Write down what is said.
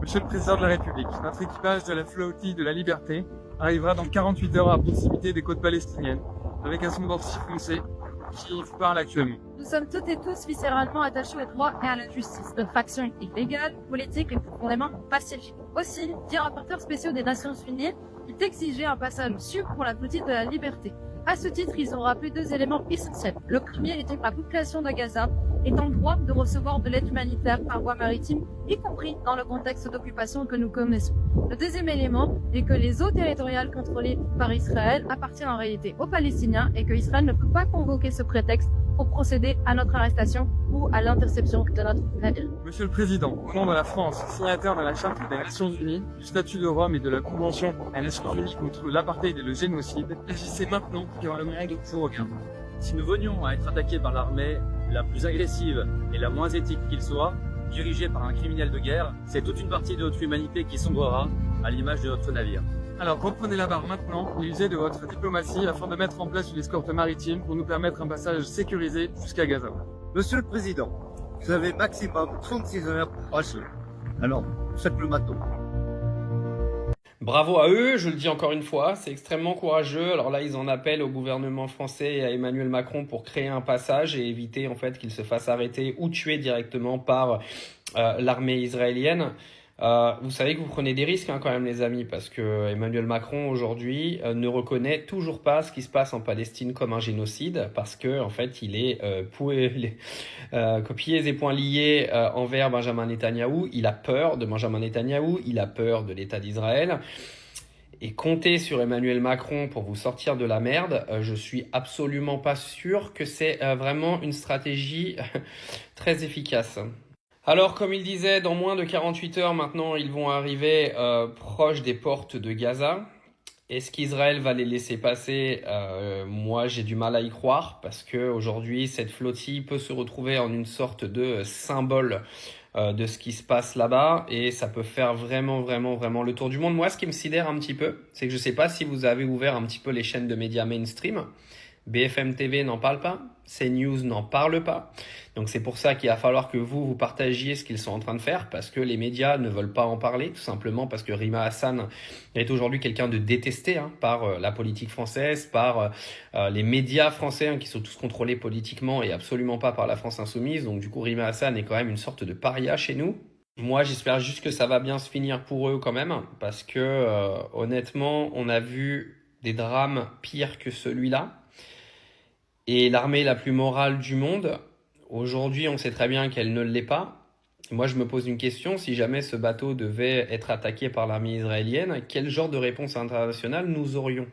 Monsieur le Président de la République, notre équipage de la flottille de la Liberté arrivera dans 48 heures à proximité des côtes palestiniennes, avec un soldat français qui parle actuellement. Nous sommes toutes et tous viscéralement attachés au droit et à la justice. Notre faction illégale, politique et profondément pacifique. Aussi, dit rapporteur spécial des Nations Unies, il exigeait un passage sûr pour la flottille de la Liberté. À ce titre, ils ont rappelé deux éléments essentiels. Le premier étant que la population de Gaza est en droit de recevoir de l'aide humanitaire par voie maritime, y compris dans le contexte d'occupation que nous connaissons. Le deuxième élément est que les eaux territoriales contrôlées par Israël appartiennent en réalité aux Palestiniens et que Israël ne peut pas convoquer ce prétexte pour procéder à notre arrestation ou à l'interception de notre navire. Monsieur le Président, au nom de la France, signataire de la Charte des Nations Unies, du Statut de Rome et de la Convention des Nations Unies contre l'apartheid et le génocide, agissez maintenant car le règle vous regarde. Si nous venions à être attaqués par l'armée la plus agressive et la moins éthique qu'il soit, dirigée par un criminel de guerre, c'est toute une partie de notre humanité qui sombrera, à l'image de notre navire. Alors reprenez la barre maintenant et usez de votre diplomatie afin de mettre en place une escorte maritime pour nous permettre un passage sécurisé jusqu'à Gaza. Monsieur le Président, vous avez maximum 36 heures pour passer. Alors, faites le matin. Bravo à eux, je le dis encore une fois, c'est extrêmement courageux. Alors là, ils en appellent au gouvernement français et à Emmanuel Macron pour créer un passage et éviter en fait qu'il se fasse arrêter ou tuer directement par l'armée israélienne. Vous savez que vous prenez des risques quand même les amis, parce que Emmanuel Macron aujourd'hui ne reconnaît toujours pas ce qui se passe en Palestine comme un génocide, parce que en fait il est pieds et poings liés envers Benjamin Netanyahou. Il a peur de Benjamin Netanyahou, il a peur de l'État d'Israël. Et compter sur Emmanuel Macron pour vous sortir de la merde, je suis absolument pas sûr que c'est vraiment une stratégie très efficace. Alors, comme il disait, dans moins de 48 heures maintenant, ils vont arriver proches des portes de Gaza. Est-ce qu'Israël va les laisser passer? Moi, j'ai du mal à y croire parce que aujourd'hui, cette flottille peut se retrouver en une sorte de symbole de ce qui se passe là-bas et ça peut faire vraiment le tour du monde. Moi, ce qui me sidère un petit peu, c'est que je ne sais pas si vous avez ouvert un petit peu les chaînes de médias mainstream. BFM TV n'en parle pas, CNews n'en parle pas. Donc c'est pour ça qu'il va falloir que vous partagiez ce qu'ils sont en train de faire, parce que les médias ne veulent pas en parler, tout simplement parce que Rima Hassan est aujourd'hui quelqu'un de détesté par la politique française, par les médias français qui sont tous contrôlés politiquement et absolument pas par la France insoumise. Donc du coup Rima Hassan est quand même une sorte de paria chez nous. Moi j'espère juste que ça va bien se finir pour eux quand même, parce que honnêtement on a vu des drames pires que celui-là. Et l'armée la plus morale du monde, aujourd'hui on sait très bien qu'elle ne l'est pas. Moi je me pose une question, si jamais ce bateau devait être attaqué par l'armée israélienne, quel genre de réponse internationale nous aurions ?